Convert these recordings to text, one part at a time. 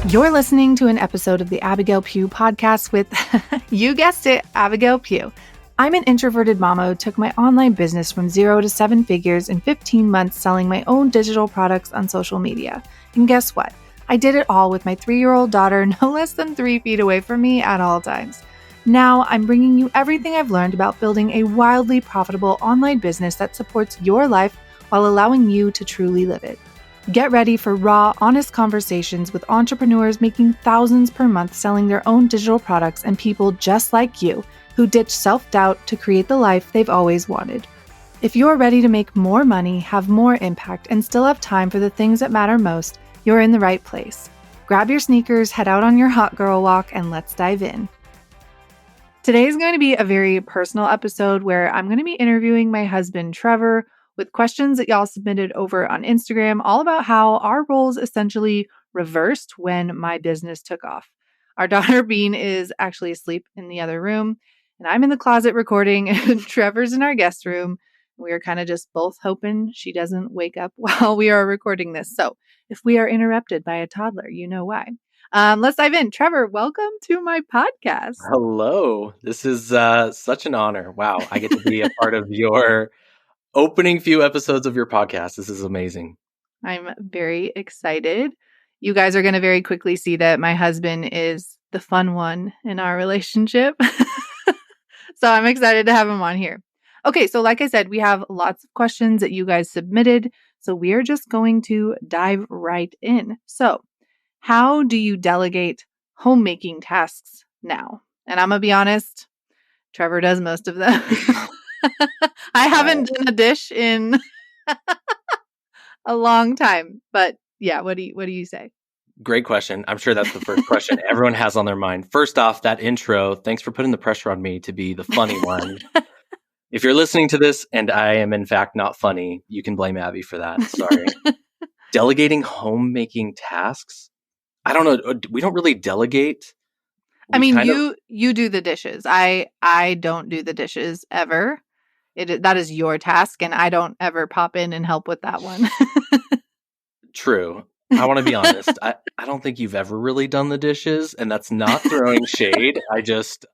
You're listening to an episode of the Abigail Pugh podcast with, you guessed it, Abigail Pugh. I'm an introverted mama who took my online business from 0 to 7 figures in 15 months selling my own digital products on social media. And guess what? I did it all with my 3-year-old daughter no less than 3 feet away from me at all times. Now I'm bringing you everything I've learned about building a wildly profitable online business that supports your life while allowing you to truly live it. Get ready for raw, honest conversations with entrepreneurs making thousands per month selling their own digital products and people just like you who ditch self-doubt to create the life they've always wanted. If you're ready to make more money, have more impact, and still have time for the things that matter most, you're in the right place. Grab your sneakers, head out on your hot girl walk, and let's dive in. Today is going to be a very personal episode where I'm going to be interviewing my husband, Trevor, with questions that y'all submitted over on Instagram, all about how our roles essentially reversed when my business took off. Our daughter Bean is actually asleep in the other room, and I'm in the closet recording, and Trevor's in our guest room. We are kind of just both hoping she doesn't wake up while we are recording this. So if we are interrupted by a toddler, you know why. Let's dive in. Trevor, welcome to my podcast. Hello. This is such an honor. Wow. I get to be a part of your opening few episodes of your podcast. This is amazing. I'm very excited. You guys are going to very quickly see that my husband is the fun one in our relationship. So I'm excited to have him on here. Okay, so like I said, we have lots of questions that you guys submitted. So we are just going to dive right in. So how do you delegate homemaking tasks now? And I'm going to be honest, Trevor does most of them. I haven't done a dish in a long time, but yeah, what do you say? Great question. I'm sure that's the first question everyone has on their mind. First off, that intro, thanks for putting the pressure on me to be the funny one. If you're listening to this and I am in fact not funny, you can blame Abby for that. Sorry. Delegating homemaking tasks? I don't know. We don't really delegate. I mean, you do the dishes. I don't do the dishes ever. That is your task, and I don't ever pop in and help with that one. True. I want to be honest. I don't think you've ever really done the dishes, and that's not throwing shade. I just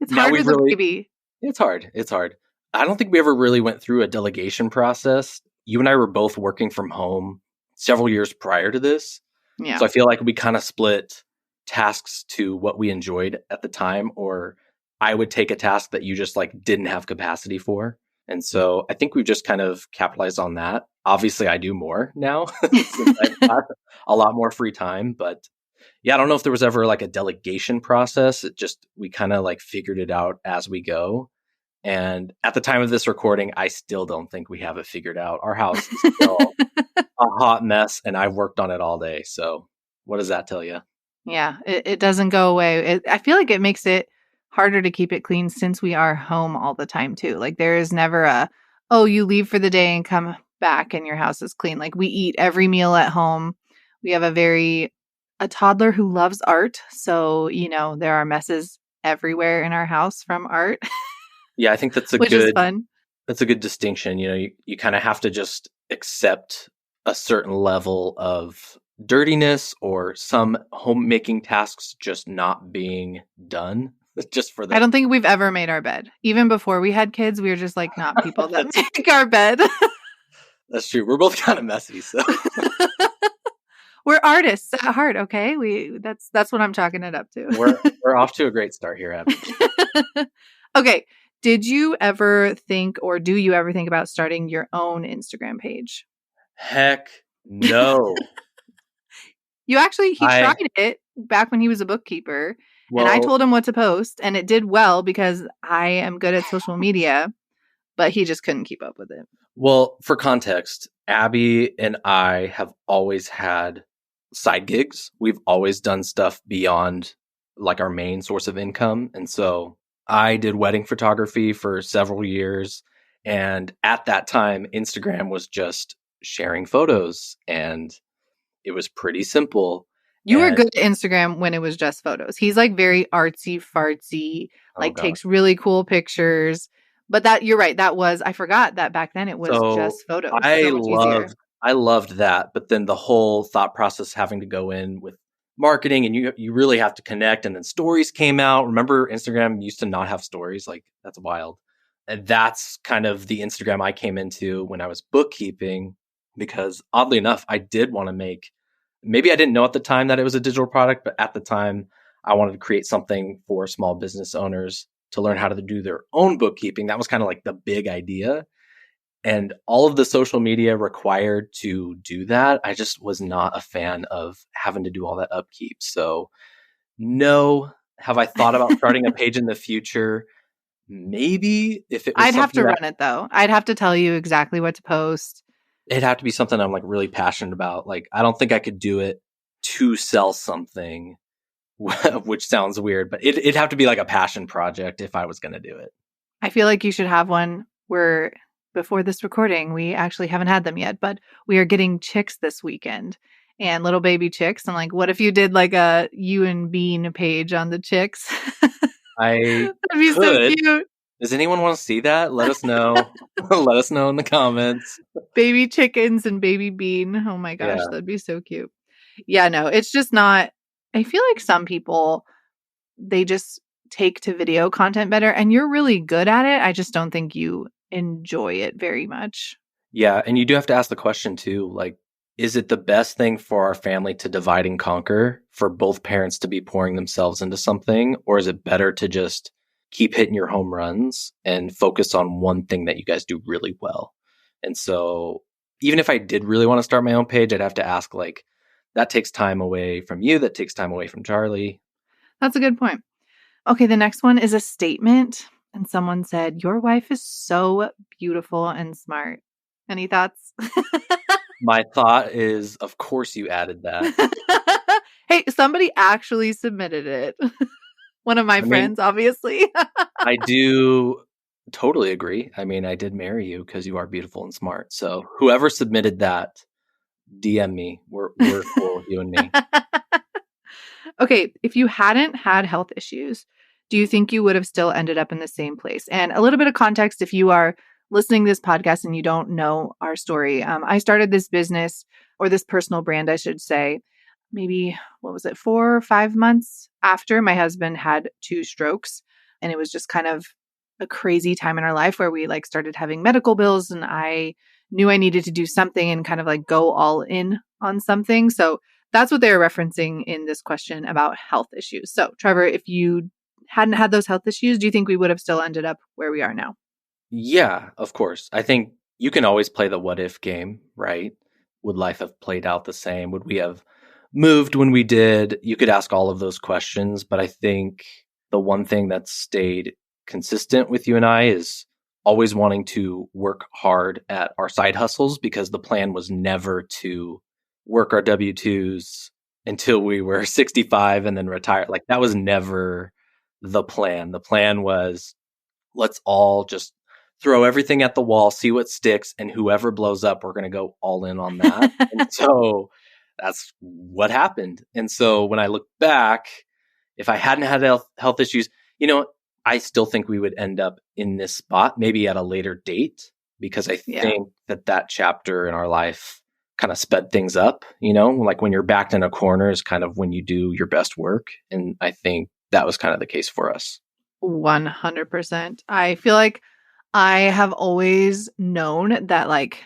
it's hard as a baby. It's hard. I don't think we ever really went through a delegation process. You and I were both working from home several years prior to this. Yeah. So I feel like we kind of split tasks to what we enjoyed at the time, or I would take a task that you just like didn't have capacity for. And so I think we've just kind of capitalized on that. Obviously, I do more now since I've got a lot more free time. But yeah, I don't know if there was ever like a delegation process. We kind of like figured it out as we go. And at the time of this recording, I still don't think we have it figured out. Our house is still a hot mess, and I've worked on it all day. So what does that tell you? Yeah, it doesn't go away. I feel like it makes it harder to keep it clean since we are home all the time too. Like there is never you leave for the day and come back and your house is clean. Like we eat every meal at home. We have a toddler who loves art. So, there are messes everywhere in our house from art. Yeah, I think that's which is fun. That's a good distinction. You kind of have to just accept a certain level of dirtiness or some homemaking tasks just not being done. Just for that. I don't think we've ever made our bed. Even before we had kids, we were just like not people that make our bed. That's true. We're both kind of messy, so we're artists at heart. Okay, that's what I'm chalking it up to. we're off to a great start here, Abby. Okay, did you ever think, or do you ever think about starting your own Instagram page? Heck no. He tried it back when he was a bookkeeper. Well, and I told him what to post, and it did well because I am good at social media, but he just couldn't keep up with it. Well, for context, Abby and I have always had side gigs. We've always done stuff beyond like our main source of income. And so I did wedding photography for several years. And at that time, Instagram was just sharing photos, and it was pretty simple. You were good at Instagram when it was just photos. He's like very artsy fartsy, takes really cool pictures. But you're right. I forgot that back then it was just photos. I loved that. But then the whole thought process having to go in with marketing and you really have to connect. And then stories came out. Remember, Instagram used to not have stories. Like, that's wild. And that's kind of the Instagram I came into when I was bookkeeping, because oddly enough, I did want to make, maybe I didn't know at the time that it was a digital product, but at the time I wanted to create something for small business owners to learn how to do their own bookkeeping. That was kind of like the big idea. And all of the social media required to do that, I just was not a fan of having to do all that upkeep. So, no. Have I thought about starting a page in the future? Maybe, if it was I'd have something to that run it though. I'd have to tell you exactly what to post. it'd have to be something I'm like really passionate about. Like, I don't think I could do it to sell something, which sounds weird, but it'd have to be like a passion project if I was going to do it. I feel like you should have one where before this recording, we actually haven't had them yet, but we are getting chicks this weekend and little baby chicks. And like, what if you did like a you and Bean page on the chicks? I That'd be so could. cute. Does anyone want to see that? Let us know. Let us know in the comments. Baby chickens and baby Bean. Oh my gosh, Yeah. that'd be so cute. Yeah, no, it's just not. I feel like some people, they just take to video content better, and you're really good at it. I just don't think you enjoy it very much. Yeah. And you do have to ask the question too, like, is it the best thing for our family to divide and conquer, for both parents to be pouring themselves into something? Or is it better to just keep hitting your home runs and focus on one thing that you guys do really well? And so even if I did really want to start my own page, I'd have to ask, like, that takes time away from you, that takes time away from Charlie. That's a good point. Okay, the next one is a statement. And someone said, "Your wife is so beautiful and smart." Any thoughts? My thought is, of course you added that. Hey, somebody actually submitted it. One of my I mean, friends, obviously. I do totally agree. I mean, I did marry you because you are beautiful and smart. So whoever submitted that, DM me. We're cool, you and me. Okay, if you hadn't had health issues, do you think you would have still ended up in the same place? And a little bit of context, if you are listening to this podcast and you don't know our story, I started this business, or this personal brand, I should say, maybe, what was it, 4 or 5 months after my husband had 2 strokes. And it was just kind of a crazy time in our life where we like started having medical bills, and I knew I needed to do something and kind of like go all in on something. So that's what they were referencing in this question about health issues. So, Trevor, if you hadn't had those health issues, do you think we would have still ended up where we are now? Yeah, of course. I think you can always play the what if game, right? Would life have played out the same? Would we have moved when we did? You could ask all of those questions, but I think the one thing that's stayed consistent with you and I is always wanting to work hard at our side hustles, because the plan was never to work our W-2s until we were 65 and then retire. Like, that was never the plan. The plan was, let's all just throw everything at the wall, see what sticks, and whoever blows up, we're going to go all in on that. And so that's what happened. And so when I look back, if I hadn't had health issues, I still think we would end up in this spot, maybe at a later date, because I Yeah. think that chapter in our life kind of sped things up, like when you're backed in a corner is kind of when you do your best work. And I think that was kind of the case for us. 100%. I feel like I have always known that like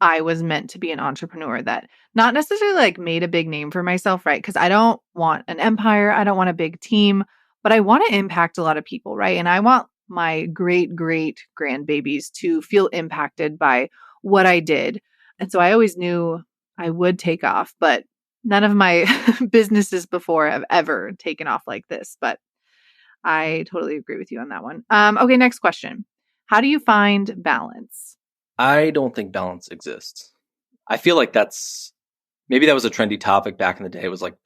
I was meant to be an entrepreneur, that not necessarily like made a big name for myself, right? Because I don't want an empire, I don't want a big team, but I want to impact a lot of people, right? And I want my great great grandbabies to feel impacted by what I did. And so I always knew I would take off, but none of my businesses before have ever taken off like this. But I totally agree with you on that one. Okay, next question. How do you find balance? I don't think balance exists. I feel like maybe that was a trendy topic back in the day. It was like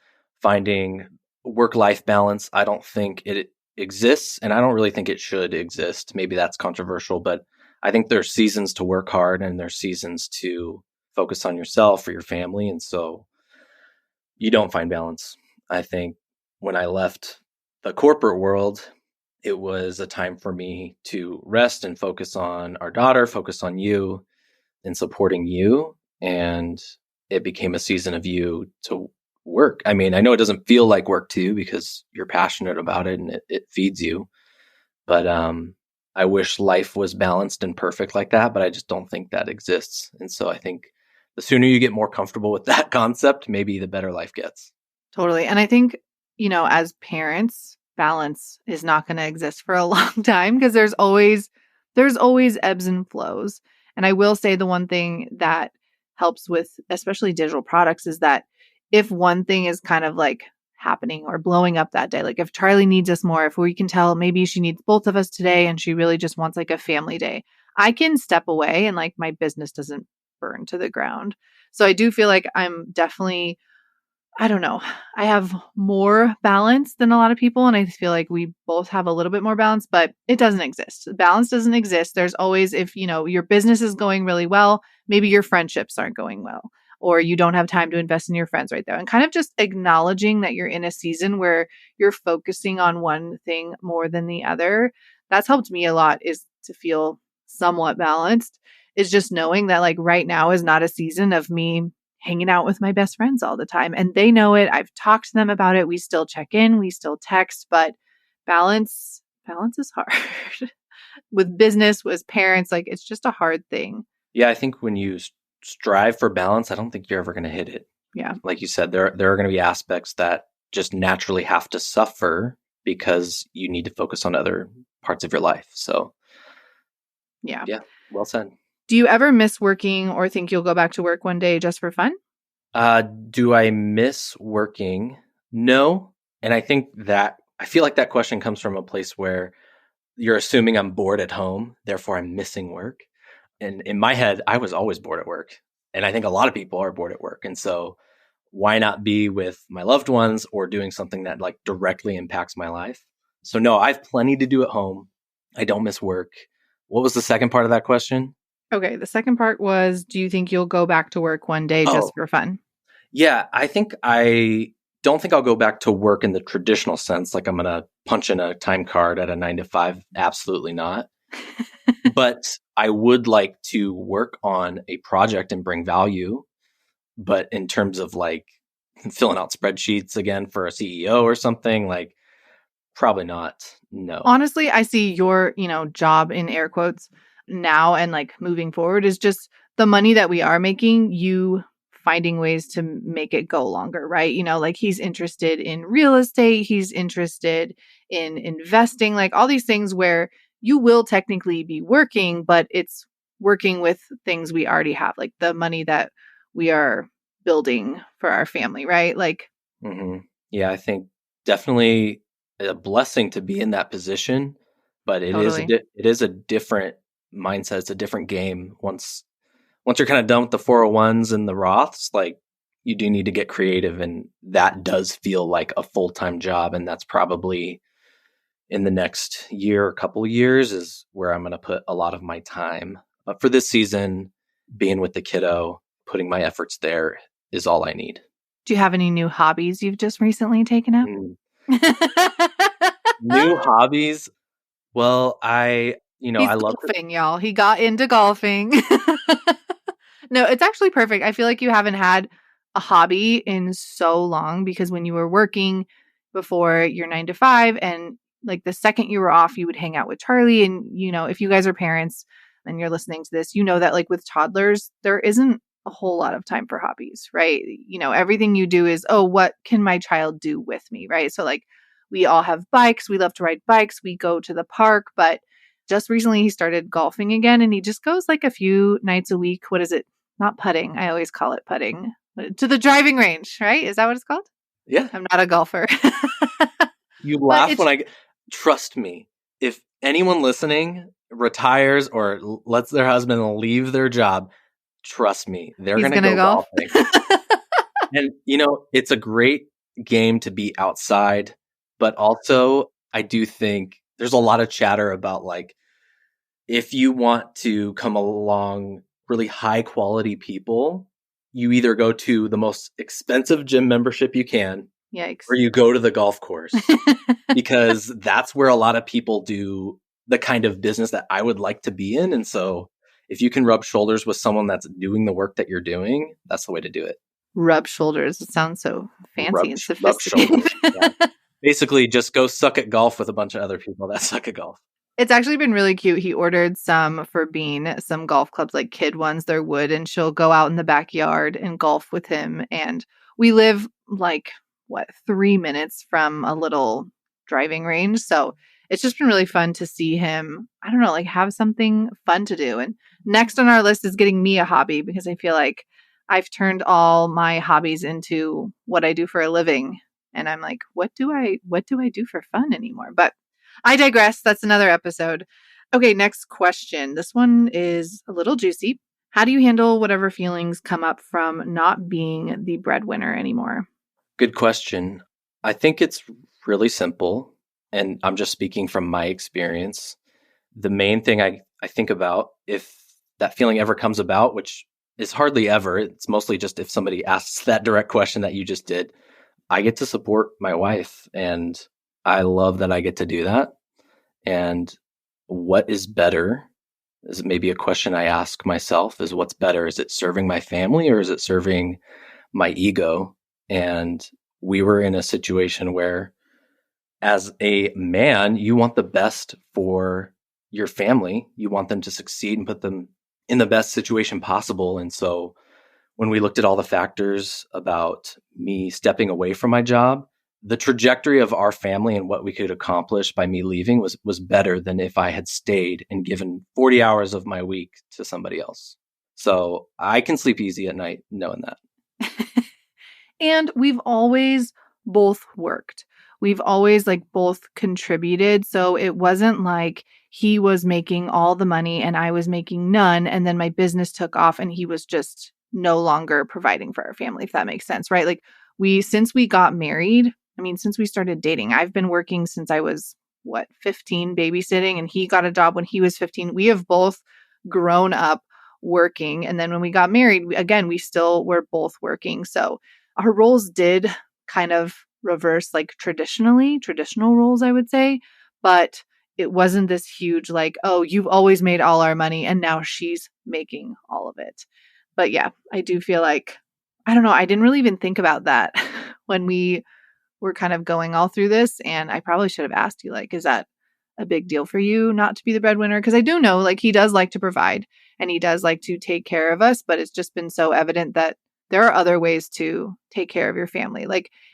finding work-life balance. I don't think it exists, and I don't really think it should exist. Maybe that's controversial, but I think there's seasons to work hard and there's seasons to focus on yourself or your family. And so you don't find balance. I think when I left the corporate world, it was a time for me to rest and focus on our daughter, focus on you and supporting you. And it became a season of you to work. I mean, I know it doesn't feel like work to you because you're passionate about it and it feeds you. But I wish life was balanced and perfect like that, but I just don't think that exists. And so I think the sooner you get more comfortable with that concept, maybe the better life gets. Totally. And I think, as parents, balance is not going to exist for a long time because there's always ebbs and flows. And I will say the one thing that helps with especially digital products is that if one thing is kind of like happening or blowing up that day, like if Charlie needs us more, if we can tell maybe she needs both of us today and she really just wants like a family day, I can step away and like my business doesn't burn to the ground. So I do feel like I'm definitely, I don't know. I have more balance than a lot of people. And I feel like we both have a little bit more balance, but it doesn't exist. Balance doesn't exist. There's always, if your business is going really well, maybe your friendships aren't going well, or you don't have time to invest in your friends right there. And kind of just acknowledging that you're in a season where you're focusing on one thing more than the other. That's helped me a lot, is to feel somewhat balanced, is just knowing that like right now is not a season of me hanging out with my best friends all the time. And they know it. I've talked to them about it. We still check in, we still text, but balance is hard with business, with parents. Like it's just a hard thing. Yeah, I think when you strive for balance, I don't think you're ever going to hit it. Yeah. Like you said, there are going to be aspects that just naturally have to suffer because you need to focus on other parts of your life. So Yeah. Well said. Do you ever miss working or think you'll go back to work one day just for fun? Do I miss working? No. And I feel like that question comes from a place where you're assuming I'm bored at home, therefore I'm missing work. And in my head, I was always bored at work. And I think a lot of people are bored at work. And so why not be with my loved ones or doing something that like directly impacts my life? So no, I have plenty to do at home. I don't miss work. What was the second part of that question? Okay. The second part was, do you think you'll go back to work one day just for fun? Yeah, I don't think I'll go back to work in the traditional sense. Like I'm going to punch in a time card at a 9 to 5. Absolutely not. But I would like to work on a project and bring value. But in terms of like filling out spreadsheets again for a CEO or something, like probably not. No. Honestly, I see your, job in air quotes now and like moving forward is just the money that we are making, you finding ways to make it go longer, right? Like he's interested in real estate, he's interested in investing, like all these things where you will technically be working, but it's working with things we already have, like the money that we are building for our family, right? Like, yeah, I think definitely a blessing to be in that position, but it is a different mindset. It's a different game. Once you're kind of done with the 401s and the Roths, like you do need to get creative, and that does feel like a full-time job. And that's probably in the next year or couple of years is where I'm going to put a lot of my time. But for this season, being with the kiddo, putting my efforts there is all I need. Do you have any new hobbies you've just recently taken up? New hobbies? Well, I He's love golfing, y'all. He got into golfing. No, it's actually perfect. I feel like you haven't had a hobby in so long because when you were working before your 9 to 5 and like the second you were off, you would hang out with Charlie. And, if you guys are parents and you're listening to this, that like with toddlers, there isn't a whole lot of time for hobbies, right? Everything you do is, oh, what can my child do with me, right? So like we all have bikes. We love to ride bikes. We go to the park, but just recently he started golfing again and he just goes like a few nights a week. What is it? Not putting. I always call it putting. To the driving range, right? Is that what it's called? Yeah. I'm not a golfer. You laugh when trust me, if anyone listening retires or lets their husband leave their job, trust me, they're going to go golfing. And, it's a great game to be outside, but also I do think there's a lot of chatter about like, if you want to come along really high quality people, you either go to the most expensive gym membership you can, yikes, or you go to the golf course because that's where a lot of people do the kind of business that I would like to be in. And so if you can rub shoulders with someone that's doing the work that you're doing, that's the way to do it. Rub shoulders. It sounds so fancy and Rub sophisticated. shoulders. Yeah. Basically, just go suck at golf with a bunch of other people that suck at golf. It's actually been really cute. He ordered some for Bean, some golf clubs, like kid ones, they're wood, and she'll go out in the backyard and golf with him. And we live like, 3 minutes from a little driving range. So it's just been really fun to see him, I don't know, like have something fun to do. And next on our list is getting me a hobby because I feel like I've turned all my hobbies into what I do for a living. And I'm like, what do I do for fun anymore? But I digress. That's another episode. Okay, next question. This one is a little juicy. How do you handle whatever feelings come up from not being the breadwinner anymore? Good question. I think it's really simple, and I'm just speaking from my experience. The main thing I think about, if that feeling ever comes about, which is hardly ever, it's mostly just if somebody asks that direct question that you just did, I get to support my wife, and I love that I get to do that. And what is better is maybe a question I ask myself, is what's better? Is it serving my family or is it serving my ego? And we were in a situation where, as a man, you want the best for your family. You want them to succeed and put them in the best situation possible. And so when we looked at all the factors about me stepping away from my job, the trajectory of our family and what we could accomplish by me leaving was better than if I had stayed and given 40 hours of my week to somebody else. So I can sleep easy at night knowing that. And we've always both worked. We've always both contributed. So it wasn't like he was making all the money and I was making none. And then my business took off and he was just no longer providing for our family, if that makes sense, right? Since we got married, since we started dating, I've been working since I was 15 babysitting, and he got a job when he was 15. We have both grown up working. And then when we got married, we still were both working. So our roles did kind of reverse traditional roles, I would say, but it wasn't this huge, oh, you've always made all our money and now she's making all of it. But yeah, I do feel like, I don't know, I didn't really even think about that when we were kind of going all through this. And I probably should have asked you, is that a big deal for you not to be the breadwinner? Because I do know, he does like to provide and he does like to take care of us, but it's just been so evident that there are other ways to take care of your family.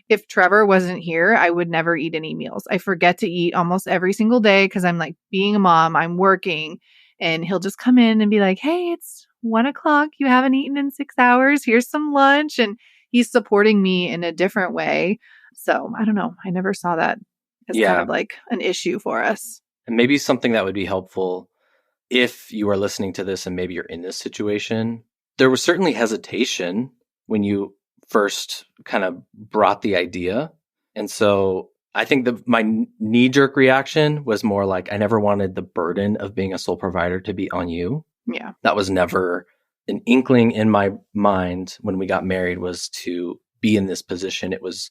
If Trevor wasn't here, I would never eat any meals. I forget to eat almost every single day because I'm being a mom, I'm working, and he'll just come in and be like, hey, it's 1:00. You haven't eaten in 6 hours. Here's some lunch. And he's supporting me in a different way. So I don't know. I never saw that as kind of an issue for us. And maybe something that would be helpful if you are listening to this and maybe you're in this situation. There was certainly hesitation when you first kind of brought the idea. And so I think my knee-jerk reaction was more I never wanted the burden of being a sole provider to be on you. Yeah. That was never an inkling in my mind when we got married, was to be in this position. It was,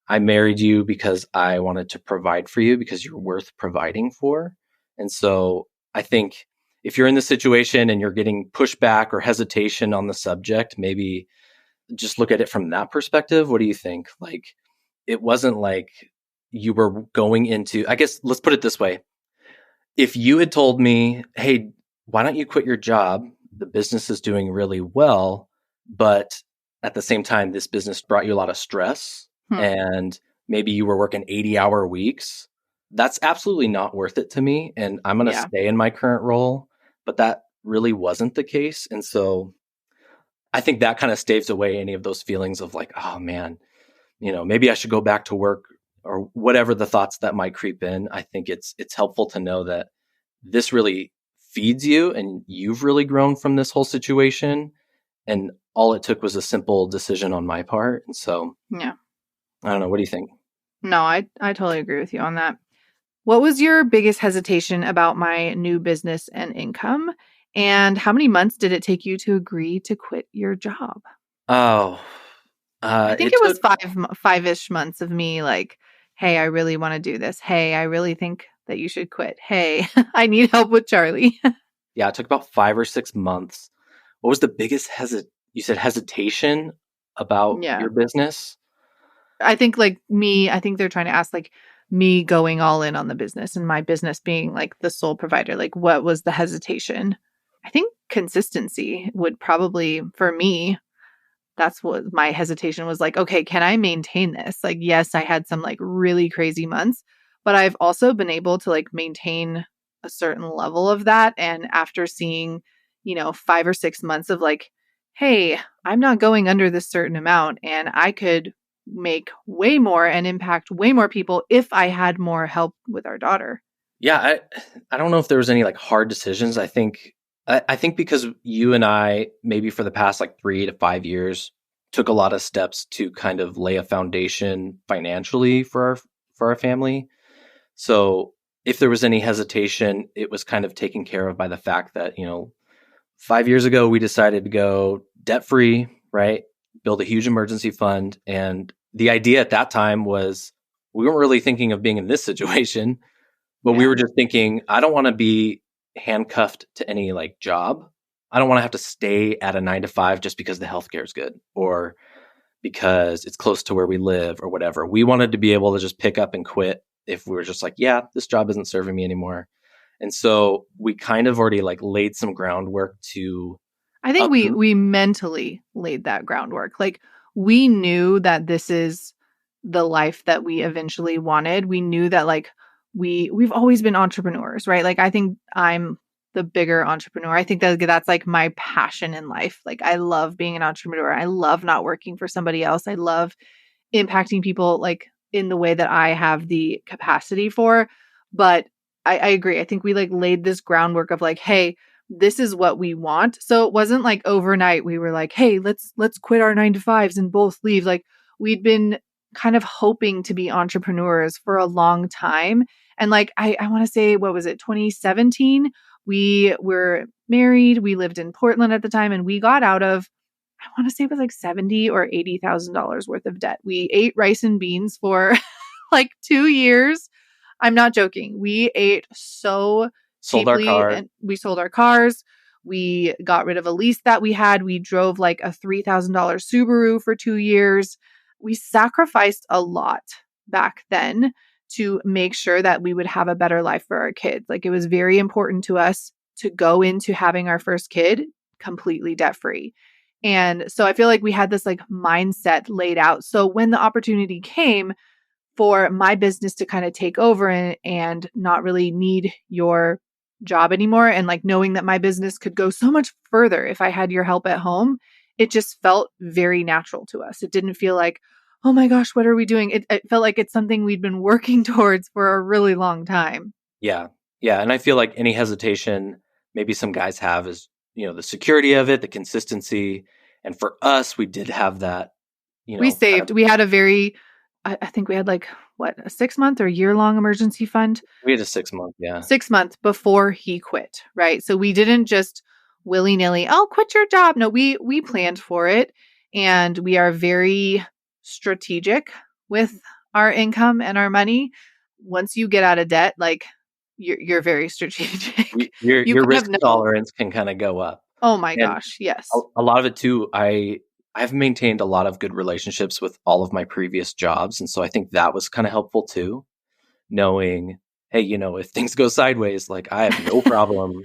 I married you because I wanted to provide for you because you're worth providing for. And so I think if you're in this situation and you're getting pushback or hesitation on the subject, maybe just look at it from that perspective. What do you think? It wasn't like you were going into, I guess, let's put it this way. If you had told me, hey, why don't you quit your job? The business is doing really well, but at the same time, this business brought you a lot of stress and maybe you were working 80-hour weeks. That's absolutely not worth it to me. And I'm going to stay in my current role, but that really wasn't the case. And so I think that kind of staves away any of those feelings of oh man, maybe I should go back to work or whatever the thoughts that might creep in. I think it's helpful to know that this really feeds you and you've really grown from this whole situation. And all it took was a simple decision on my part. And so, yeah, I don't know. What do you think? No, I totally agree with you on that. What was your biggest hesitation about my new business and income? And how many months did it take you to agree to quit your job? Oh, I think it was five-ish months of me hey, I really want to do this. Hey, I really think that you should quit. Hey, I need help with Charlie. Yeah, it took about 5 or 6 months. What was the biggest you said hesitation? about Yeah. your business? I think like me, I think they're trying to ask like me going all in on the business and my business being like the sole provider. Like, what was the hesitation? I think consistency would probably, for me, that's what my hesitation was like, okay, can I maintain this? Like, yes, I had some like really crazy months, but I've also been able to like maintain a certain level of that. And after seeing, 5 or 6 months of like, hey, I'm not going under this certain amount and I could make way more and impact way more people if I had more help with our daughter. Yeah, I don't know if there was any like hard decisions. I think because you and I maybe for the past like 3 to 5 years took a lot of steps to kind of lay a foundation financially for our family. So if there was any hesitation, it was kind of taken care of by the fact that, 5 years ago we decided to go debt free, right? Build a huge emergency fund. And the idea at that time was we weren't really thinking of being in this situation, but we Yeah. were just thinking, I don't want to be handcuffed to any like job. I don't want to have to stay at a 9 to 5 just because the healthcare is good or because it's close to where we live or whatever. We wanted to be able to just pick up and quit if we were just like, yeah, this job isn't serving me anymore. And so we kind of already like laid some groundwork to I think we uproot. we mentally laid that groundwork. Like we knew that this is the life that we eventually wanted. We knew that like we've always been entrepreneurs, right? Like I think I'm the bigger entrepreneur. I think that that's like my passion in life. Like I love being an entrepreneur. I love not working for somebody else. I love impacting people like in the way that I have the capacity for. But I agree. I think we like laid this groundwork of like, hey, this is what we want. So it wasn't like overnight we were like, hey, let's quit our 9 to 5s and both leave. Like we'd been kind of hoping to be entrepreneurs for a long time. And like I want to say, what was it, 2017? We were married. We lived in Portland at the time and we got out of, I want to say it was like 70 or $80,000 worth of debt. We ate rice and beans for like 2 years. I'm not joking. We ate so Sold our cheaply car. and we sold our cars. We got rid of a lease that we had. We drove like a $3,000 Subaru for 2 years. We sacrificed a lot back then to make sure that we would have a better life for our kids. Like it was very important to us to go into having our first kid completely debt free. And so I feel like we had this like mindset laid out. So when the opportunity came for my business to kind of take over and not really need your job anymore, and like knowing that my business could go so much further if I had your help at home, it just felt very natural to us. It didn't feel like, oh my gosh, what are we doing? It felt like it's something we'd been working towards for a really long time. Yeah. Yeah. And I feel like any hesitation maybe some guys have is, the security of it, the consistency. And for us, we did have that, We kind saved, of, we had a very, I think we had like what, a 6 month or year long emergency fund, we had a 6 month. Yeah. 6 months before he quit, right? So we didn't just willy nilly, oh, quit your job. No, we planned for it, and we are very strategic with our income and our money. Once you get out of debt, like you're very strategic. You Your kind risk of know. tolerance can kind of go up. Oh my And gosh, yes. a lot of it too, I've maintained a lot of good relationships with all of my previous jobs. And so I think that was kind of helpful too, knowing, hey, if things go sideways, like I have no problem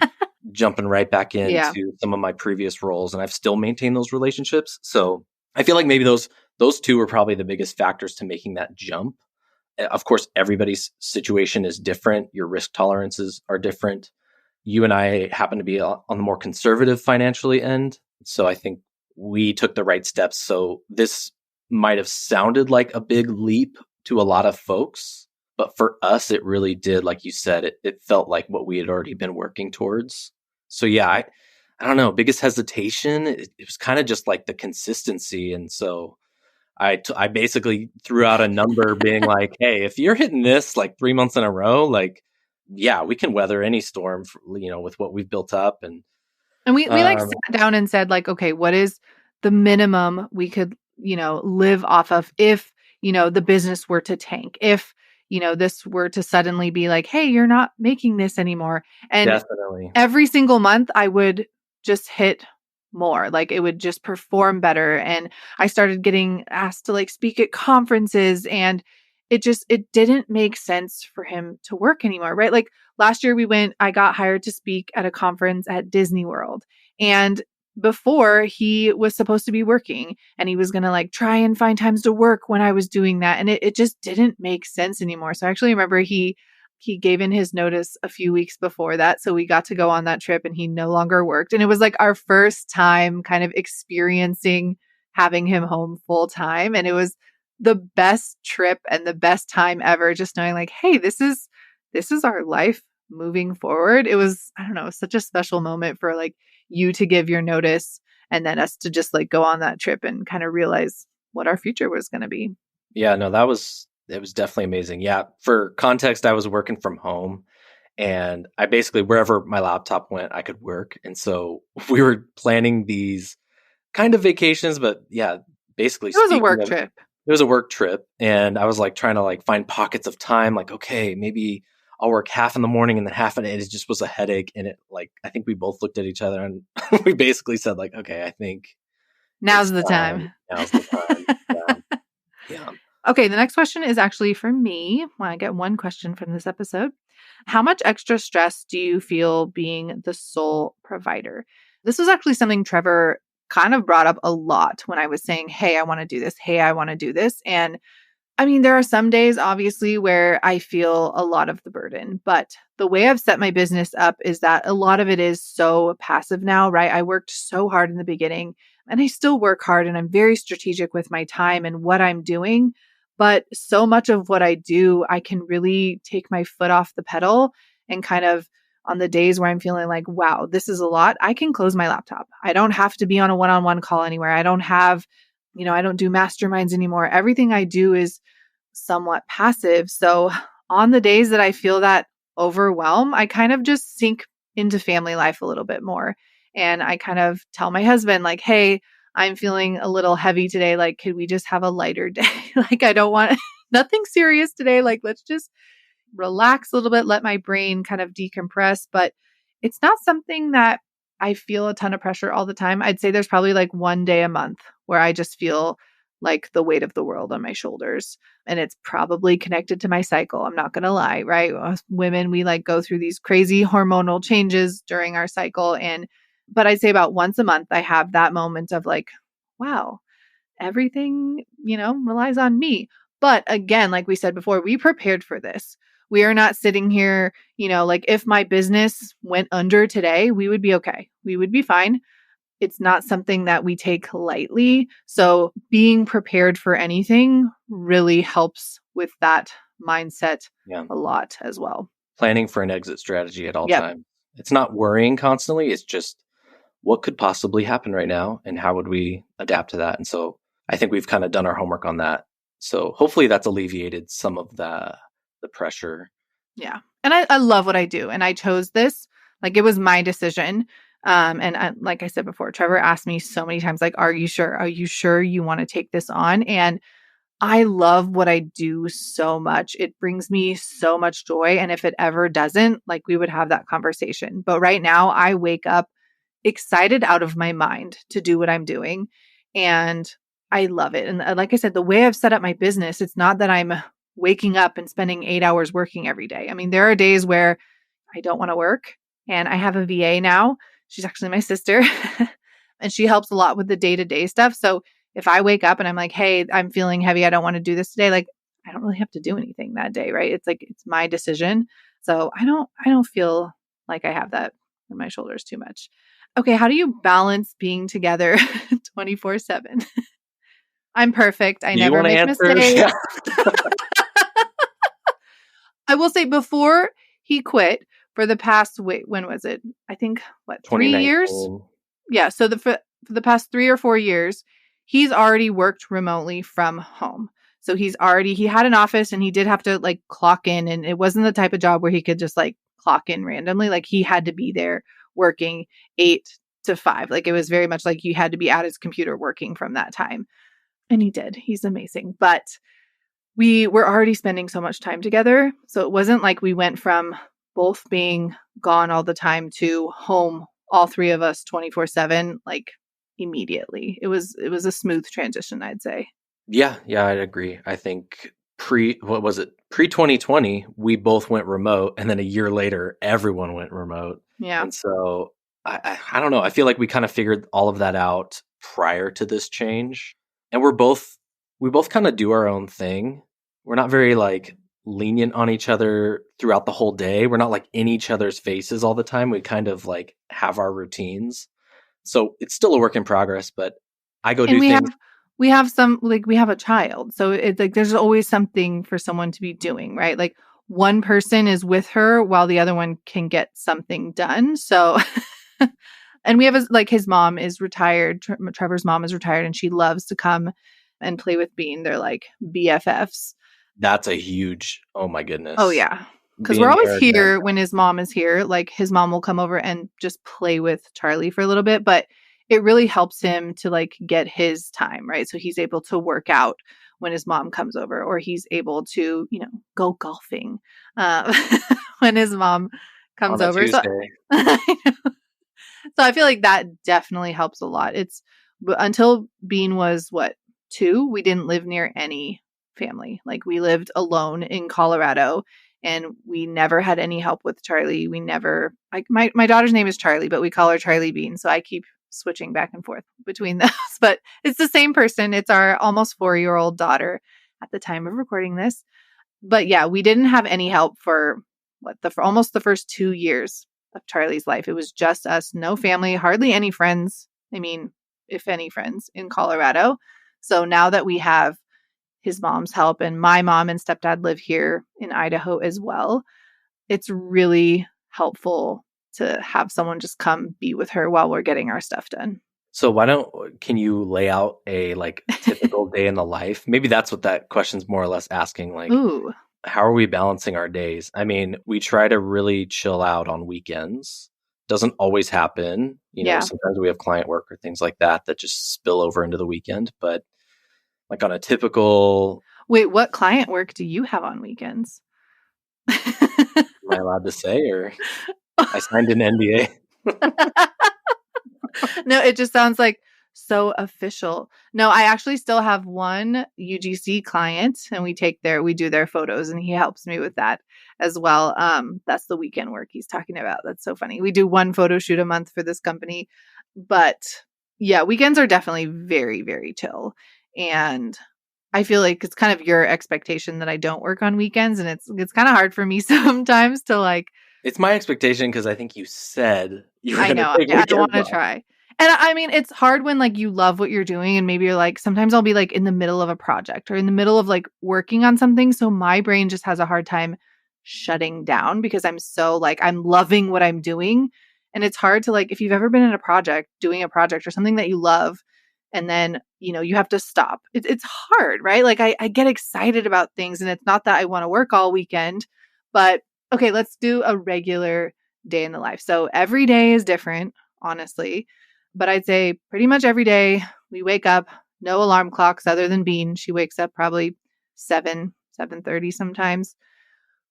jumping right back Yeah. into some of my previous roles and I've still maintained those relationships. So I feel like maybe those two were probably the biggest factors to making that jump. Of course, everybody's situation is different. Your risk tolerances are different. You and I happen to be on the more conservative financially end. So I think we took the right steps. So this might have sounded like a big leap to a lot of folks, but for us, it really did. Like you said, it felt like what we had already been working towards. So yeah, I don't know. Biggest hesitation, it was kind of just like the consistency. And so I basically threw out a number being like, hey, if you're hitting this like 3 months in a row, like, yeah, we can weather any storm, with what we've built up. And And we like um, sat down and said like, okay, what is the minimum we could, live off of if, the business were to tank, if, this were to suddenly be like, hey, you're not making this anymore. And definitely. every single month I would just hit more. Like it would just perform better. And I started getting asked to like speak at conferences, and it didn't make sense for him to work anymore, right? Like last year I got hired to speak at a conference at Disney World. And before he was supposed to be working, and he was going to like try and find times to work when I was doing that. And it just didn't make sense anymore. So I actually remember he gave in his notice a few weeks before that. So we got to go on that trip, and he no longer worked. And it was like our first time kind of experiencing having him home full time. And it was the best trip and the best time ever, just knowing like, hey, this is our life moving forward. It was, I don't know, such a special moment for like you to give your notice, and then us to just like go on that trip and kind of realize what our future was going to be. Yeah, no, it was definitely amazing. Yeah, for context, I was working from home, and I basically, wherever my laptop went, I could work. And so we were planning these kind of vacations, but yeah, basically It was a speaking work of, trip. it was a work trip, and I was like trying to like find pockets of time, like, okay, maybe I'll work half in the morning and then half in it. It just was a headache. And it like, I think we both looked at each other and we basically said like, okay, I think Now's it's the time. time. Now's the time. Yeah. Yeah. Okay, the next question is actually for me. Well, I get one question from this episode. How much extra stress do you feel being the sole provider? This was actually something Trevor kind of brought up a lot when I was saying, hey, I want to do this. Hey, I want to do this. And I mean, there are some days, obviously, where I feel a lot of the burden, but the way I've set my business up is that a lot of it is so passive now, right? I worked so hard in the beginning, and I still work hard, and I'm very strategic with my time and what I'm doing. But so much of what I do, I can really take my foot off the pedal, and kind of on the days where I'm feeling like, wow, this is a lot, I can close my laptop. I don't have to be on a one-on-one call anywhere. I don't have, I don't do masterminds anymore. Everything I do is somewhat passive. So on the days that I feel that overwhelm, I kind of just sink into family life a little bit more. And I kind of tell my husband, like, hey, I'm feeling a little heavy today. Like, could we just have a lighter day? Like, I don't want nothing serious today. Like, let's just relax a little bit, let my brain kind of decompress. But it's not something that I feel a ton of pressure all the time. I'd say there's probably like one day a month where I just feel like the weight of the world on my shoulders. And it's probably connected to my cycle. I'm not going to lie, right? Us women, we like go through these crazy hormonal changes during our cycle. But I'd say about once a month, I have that moment of like, wow, everything, relies on me. But again, like we said before, we prepared for this. We are not sitting here, like if my business went under today, we would be okay. We would be fine. It's not something that we take lightly. So being prepared for anything really helps with that mindset Yeah. a lot as well. Planning for an exit strategy at all Yep. times. It's not worrying constantly. It's just what could possibly happen right now and how would we adapt to that? And so I think we've kind of done our homework on that. So hopefully that's alleviated some of the pressure. Yeah. And I love what I do. And I chose this. Like it was my decision. Like I said before, Trevor asked me so many times, like, are you sure? Are you sure you want to take this on? And I love what I do so much. It brings me so much joy. And if it ever doesn't, like we would have that conversation. But right now I wake up excited out of my mind to do what I'm doing. And I love it. And like I said, the way I've set up my business, it's not that I'm waking up and spending 8 hours working every day. I mean, there are days where I don't want to work, and I have a VA now. She's actually my sister and she helps a lot with the day-to-day stuff. So if I wake up and I'm like, hey, I'm feeling heavy, I don't want to do this today, like I don't really have to do anything that day, right? It's like it's my decision. So I don't feel like I have that on my shoulders too much. Okay, how do you balance being together 24/7? I'm perfect. I Do you never want to make answer? mistakes. Yeah. I will say before he quit for the past, wait, when was it? I think, what, 3 years? 2019. Yeah. So for the past 3 or 4 years, he's already worked remotely from home. So he had an office, and he did have to like clock in, and it wasn't the type of job where he could just like clock in randomly. Like he had to be there working 8 to 5. Like it was very much like he had to be at his computer working from that time. And he did. He's amazing. But we were already spending so much time together. So it wasn't like we went from both being gone all the time to home all three of us 24/7, like immediately. It was a smooth transition, I'd say. Yeah, I'd agree. I think what was it? Pre 2020, we both went remote, and then a year later, everyone went remote. Yeah. And so I don't know. I feel like we kind of figured all of that out prior to this change. And we both kind of do our own thing. We're not very like lenient on each other throughout the whole day. We're not like in each other's faces all the time. We kind of like have our routines. So it's still a work in progress, but I go And do things. we have some, like, we have a child. So it's like there's always something for someone to be doing, right? Like one person is with her while the other one can get something done. So and we have like his mom is retired. Trevor's mom is retired, and she loves to come and play with Bean. They're like BFFs. That's a huge, oh my Oh goodness. yeah. Because we're Being always there again. here when his mom is here. Like his mom will come over and just play with Charlie for a little bit, but it really helps him to like get his time, right? So he's able to work out when his mom comes over, or he's able to, go golfing uh, when his mom comes On a over. So, Tuesday. so I feel like that definitely helps a lot. Until Bean was what, 2, we didn't live near any family. Like we lived alone in Colorado, and we never had any help with Charlie. We never, like, my daughter's name is Charlie, but we call her Charlie Bean. So I keep switching back and forth between those, but it's the same person. It's our almost 4-year-old daughter at the time of recording this. But yeah, we didn't have any help for for almost the first 2 years of Charlie's life. It was just us, no family, hardly any friends. I mean, if any friends in Colorado. So now that we have his mom's help, and my mom and stepdad live here in Idaho as well, it's really helpful to have someone just come be with her while we're getting our stuff done. So can you lay out a like typical day in the life? Maybe that's what that question's more or less asking. Like, Ooh, how are we balancing our days? I mean, we try to really chill out on weekends. Doesn't always happen. yeah. Sometimes we have client work or things like that just spill over into the weekend. But like on a typical, Wait, what client work do you have on weekends? am I allowed to say, or I signed an NDA? No, it just sounds like so official. No, I actually still have one UGC client, and we do their photos, and he helps me with that as well. That's the weekend work he's talking about. That's so funny. We do one photo shoot a month for this company, but yeah, weekends are definitely very, very chill. And I feel like it's kind of your expectation that I don't work on weekends, and it's kind of hard for me sometimes to like. It's my expectation because I think you said you were I going to know. take I want weekends to off. try. And I mean, it's hard when like you love what you're doing, and maybe you're like, sometimes I'll be like in the middle of a project or in the middle of like working on something. So my brain just has a hard time shutting down because I'm so like, I'm loving what I'm doing. And it's hard to like, if you've ever been in a project, doing a project or something that you love, and then, you have to stop. It's hard, right? Like I get excited about things, and it's not that I want to work all weekend, but okay, let's do a regular day in the life. So every day is different, honestly. But I'd say pretty much every day we wake up, no alarm clocks other than Bean. She wakes up probably 7:30 sometimes.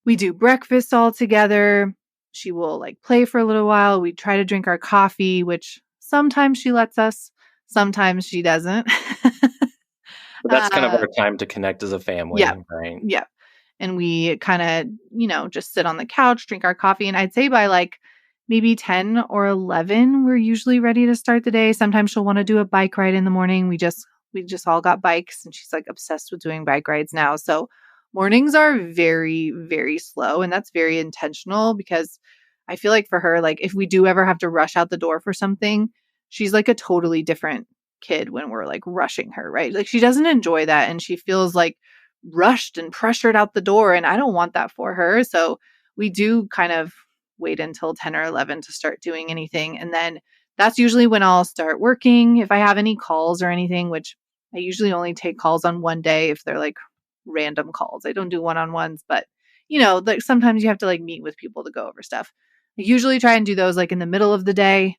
We do breakfast all together. She will like play for a little while. We try to drink our coffee, which sometimes she lets us, sometimes she doesn't. But that's kind of uh, our time to connect as a yeah. family, right? Yeah. And we kind of, just sit on the couch, drink our coffee. And I'd say by like maybe 10 or 11, we're usually ready to start the day. Sometimes she'll want to do a bike ride in the morning. We just all got bikes, and she's like obsessed with doing bike rides now. So mornings are very, very slow, and that's very intentional because I feel like for her, like if we do ever have to rush out the door for something, she's like a totally different kid when we're like rushing her, right? Like she doesn't enjoy that, and she feels like rushed and pressured out the door, and I don't want that for her. So we do kind of wait until 10 or 11 to start doing anything, and then that's usually when I'll start working if I have any calls or anything, which I usually only take calls on one day if they're like random calls. I don't do one-on-ones, but like sometimes you have to like meet with people to go over stuff. I usually try and do those like in the middle of the day,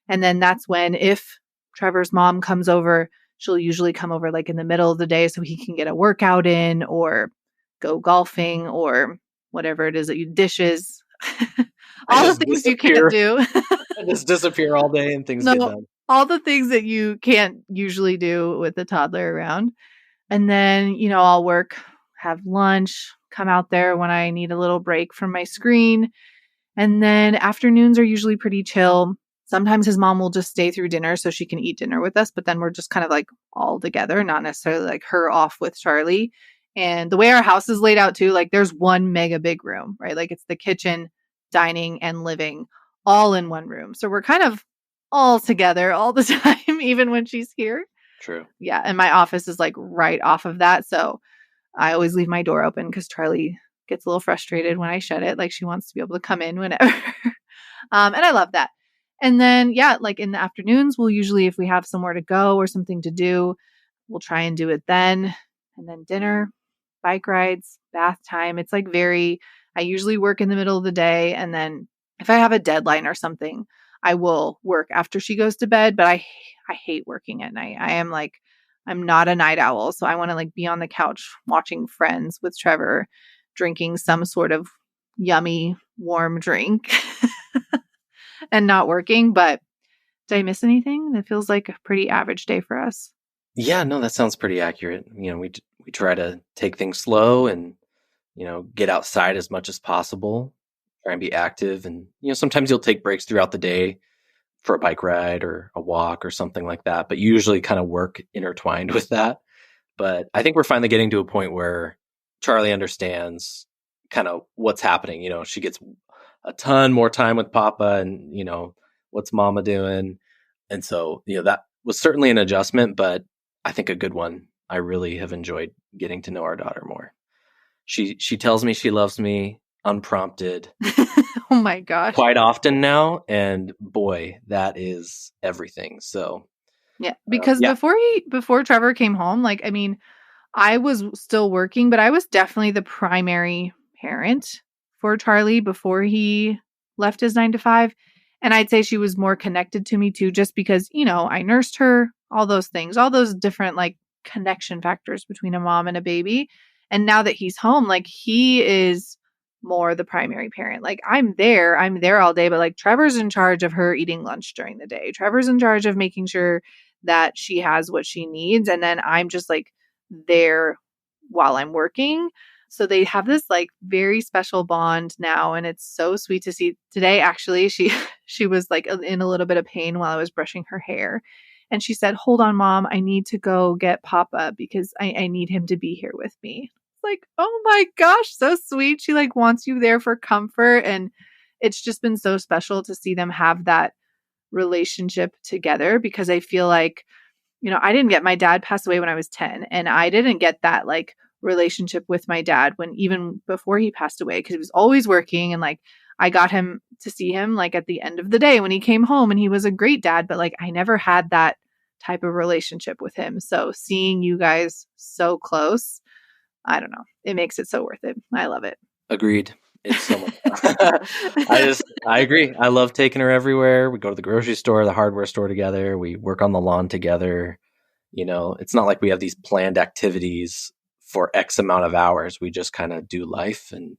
and then that's when, if Trevor's mom comes over, she'll usually come over like in the middle of the day so he can get a workout in or go golfing or whatever it is that you dishes. I All the just things you can't disappear. do. I just disappear all day and things get No, done. all the things that you can't usually do with the toddler around. And then, I'll work, have lunch, come out there when I need a little break from my screen. And then afternoons are usually pretty chill. Sometimes his mom will just stay through dinner so she can eat dinner with us, but then we're just kind of like all together, not necessarily like her off with Charlie. And the way our house is laid out too, like there's one mega big room, right? Like it's the kitchen, dining, and living all in one room. So we're kind of all together all the time, even when she's here. True. Yeah. And my office is like right off of that. So I always leave my door open because Charlie gets a little frustrated when I shut it. Like she wants to be able to come in whenever. And I love that. And then, yeah, like in the afternoons, we'll usually, if we have somewhere to go or something to do, we'll try and do it then. And then dinner, bike rides, bath time. It's like I usually work in the middle of the day. And then if I have a deadline or something, I will work after she goes to bed. But I hate working at night. I'm not a night owl. So I want to like be on the couch watching Friends with Trevor, drinking some sort of yummy warm drink and not working. But did I miss anything? That feels like a pretty average day for us. Yeah, no, that sounds pretty accurate. We try to take things slow and, get outside as much as possible, try and be active. And, sometimes you'll take breaks throughout the day for a bike ride or a walk or something like that, but usually kind of work intertwined with that. But I think we're finally getting to a point where Charlie understands kind of what's happening. She gets a ton more time with Papa and, what's Mama doing. And so, that was certainly an adjustment, but I think a good one. I really have enjoyed getting to know our daughter more. She tells me she loves me unprompted Oh my gosh. quite often now, and boy, that is everything. So, Yeah, because yeah. before Trevor came home, like I mean, I was still working, but I was definitely the primary parent for Charlie before he left his 9 to 5. And I'd say she was more connected to me too, just because, I nursed her, all those things, all those different like connection factors between a mom and a baby. And now that he's home, like he is more the primary parent. Like I'm there all day, but like Trevor's in charge of her eating lunch during the day. Trevor's in charge of making sure that she has what she needs. And then I'm just like there while I'm working. So they have this like very special bond now, and it's so sweet to see. Today actually she was like in a little bit of pain while I was brushing her hair, and she said, "Hold on, Mom, I need to go get Papa because I need him to be here with me." It's like, oh my gosh, so sweet. She like wants you there for comfort, and it's just been so special to see them have that relationship together, because I feel like, I didn't get my dad passed away when I was 10, and I didn't get that like relationship with my dad when even before he passed away, because he was always working, and like I got him to see him like at the end of the day when he came home, and he was a great dad, but like I never had that type of relationship with him. So seeing you guys so close, I don't know, it makes it so worth it. I love it. Agreed. It's so much fun. I agree. I love taking her everywhere. We go to the grocery store, the hardware store together. We work on the lawn together. It's not like we have these planned activities for X amount of hours. We just kind of do life, and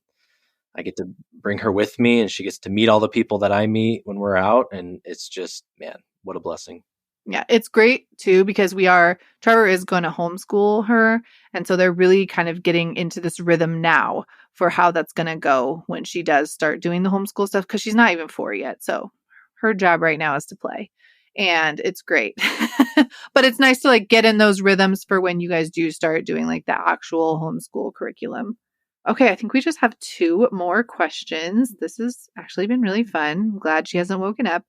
I get to bring her with me, and she gets to meet all the people that I meet when we're out. And it's just, man, what a blessing. Yeah, it's great too, because Trevor is going to homeschool her. And so they're really kind of getting into this rhythm now for how that's going to go when she does start doing the homeschool stuff, because she's not even 4 yet. So her job right now is to play. And it's great. But it's nice to like get in those rhythms for when you guys do start doing like the actual homeschool curriculum. Okay, I think we just have 2 more questions. This has actually been really fun. I'm glad she hasn't woken up.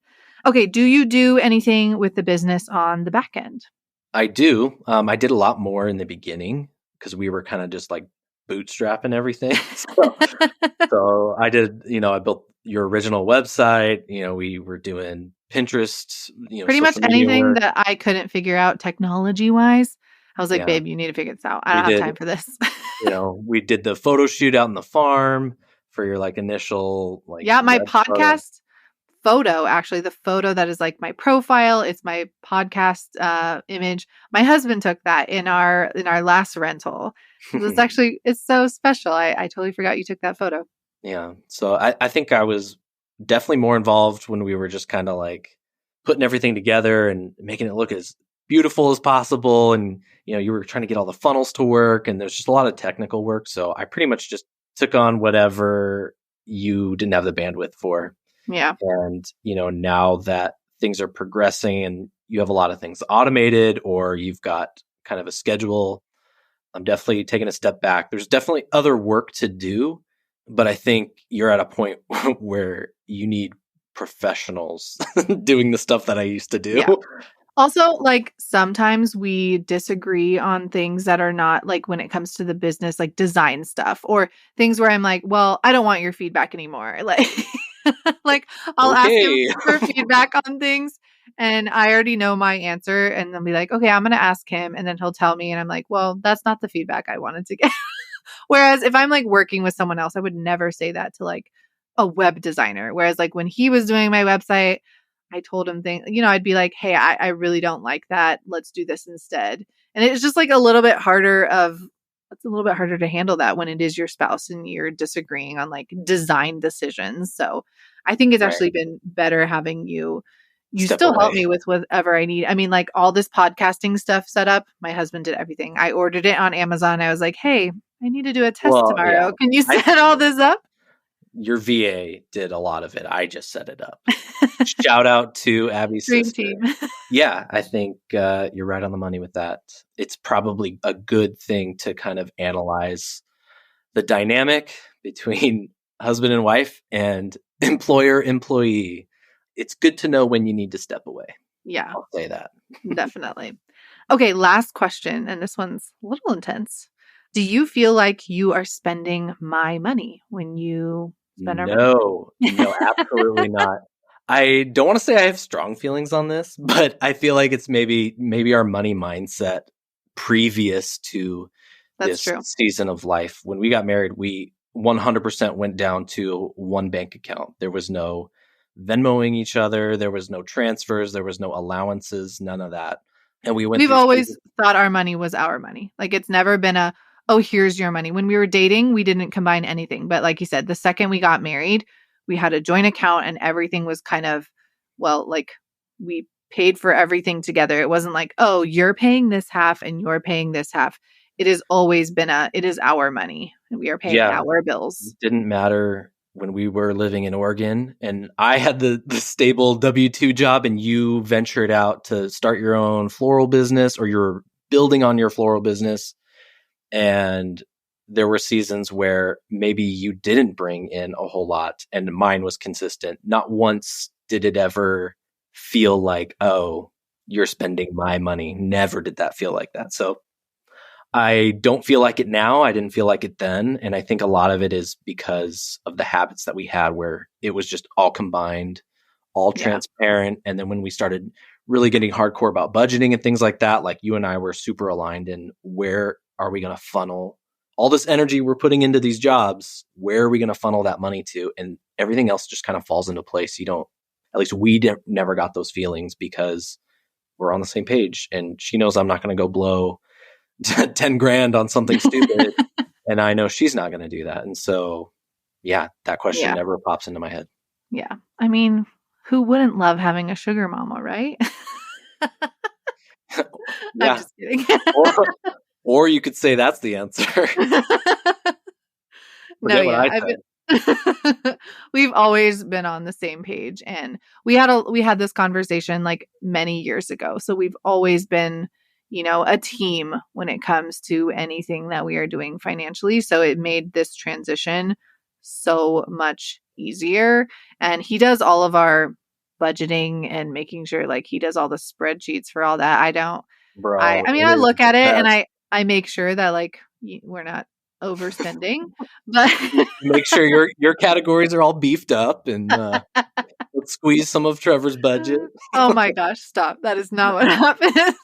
Okay, do you do anything with the business on the back end? I do. I did a lot more in the beginning because we were kind of just like bootstrapping everything. So I did, I built your original website. We were doing Pinterest, Pretty much social media anything work. that I couldn't figure out technology wise. I was like, Yeah, babe, you need to figure this out. I we don't have did. time for this. We did the photo shoot out in the farm for your like initial like Yeah, my web photo. podcast photo, actually, the photo that is like my profile, it's my podcast image. My husband took that in our last rental. So this actually, it's so special. I totally forgot you took that photo. Yeah. So I think I was definitely more involved when we were just kind of like putting everything together and making it look as beautiful as possible. And, you were trying to get all the funnels to work, and there's just a lot of technical work. So I pretty much just took on whatever you didn't have the bandwidth for. Yeah. And, now that things are progressing and you have a lot of things automated, or you've got kind of a schedule, I'm definitely taking a step back. There's definitely other work to do, but I think you're at a point where you need professionals doing the stuff that I used to do. Yeah. Also, like, sometimes we disagree on things that are not, like, when it comes to the business, like design stuff, or things where I'm like, well, I don't want your feedback anymore. Like, I'll ask him for feedback on things, and I already know my answer, and then be like, okay, I'm going to ask him, and then he'll tell me, and I'm like, well, that's not the feedback I wanted to get. Whereas if I'm like working with someone else, I would never say that to like a web designer. Whereas like when he was doing my website, I told him things, I'd be like, hey, I really don't like that. Let's do this instead. And it's just like it's a little bit harder to handle that when it is your spouse and you're disagreeing on like design decisions. So I think it's actually been better having you still help me with whatever I need. I mean, like all this podcasting stuff set up, my husband did everything. I ordered it on Amazon. I was like, hey, I need to do a test tomorrow. Yeah. Can you set all this up? Your VA did a lot of it. I just set it up. Shout out to Abby's Dream sister. Team. Yeah, I think you're right on the money with that. It's probably a good thing to kind of analyze the dynamic between husband and wife and employer-employee. It's good to know when you need to step away. Yeah. I'll say that. Definitely. Okay, last question, and this one's a little intense. Do you feel like you are spending my money when you spend our money? No, absolutely not. I don't want to say I have strong feelings on this, but I feel like it's maybe our money mindset previous to this season of life. When we got married, we 100% went down to one bank account. There was no Venmoing each other. There was no transfers. There was no allowances, none of that. And we've always thought our money was our money. Like it's never been oh, here's your money. When we were dating, we didn't combine anything. But like you said, the second we got married, we had a joint account and everything was kind of, like we paid for everything together. It wasn't like, oh, you're paying this half and you're paying this half. It has always been it is our money and we are paying our bills. It didn't matter when we were living in Oregon and I had the stable W-2 job and you ventured out to start your own floral business, or you're building on your floral business. And there were seasons where maybe you didn't bring in a whole lot and mine was consistent. Not once did it ever feel like, oh, you're spending my money. Never did that feel like that. So I don't feel like it now. I didn't feel like it then. And I think a lot of it is because of the habits that we had where it was just all combined, all transparent. And then when we started really getting hardcore about budgeting and things like that, like you and I were super aligned in where are we going to funnel all this energy we're putting into these jobs? Where are we going to funnel that money to? And everything else just kind of falls into place. At least we never got those feelings because we're on the same page. And she knows I'm not going to go blow 10 grand on something stupid. And I know she's not going to do that. And so, that question never pops into my head. Yeah. I mean, who wouldn't love having a sugar mama, right? I'm just kidding. Or you could say that's the answer. We've always been on the same page, and we had this conversation like many years ago. So we've always been, a team when it comes to anything that we are doing financially. So it made this transition so much easier. And he does all of our budgeting and making sure like he does all the spreadsheets for all that. I don't. Bro, I look at it and I make sure that like we're not overspending, but make sure your categories are all beefed up and let's squeeze some of Trevor's budget. Oh my gosh, stop. That is not what happens.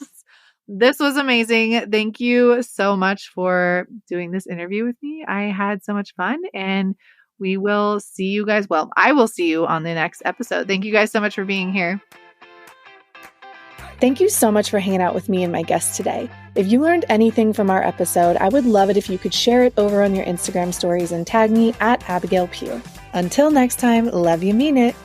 This was amazing. Thank you so much for doing this interview with me. I had so much fun, and we will see you guys. Well, I will see you on the next episode. Thank you guys so much for being here. Thank you so much for hanging out with me and my guests today. If you learned anything from our episode, I would love it if you could share it over on your Instagram stories and tag me at Abigail Pugh. Until next time, love you, mean it.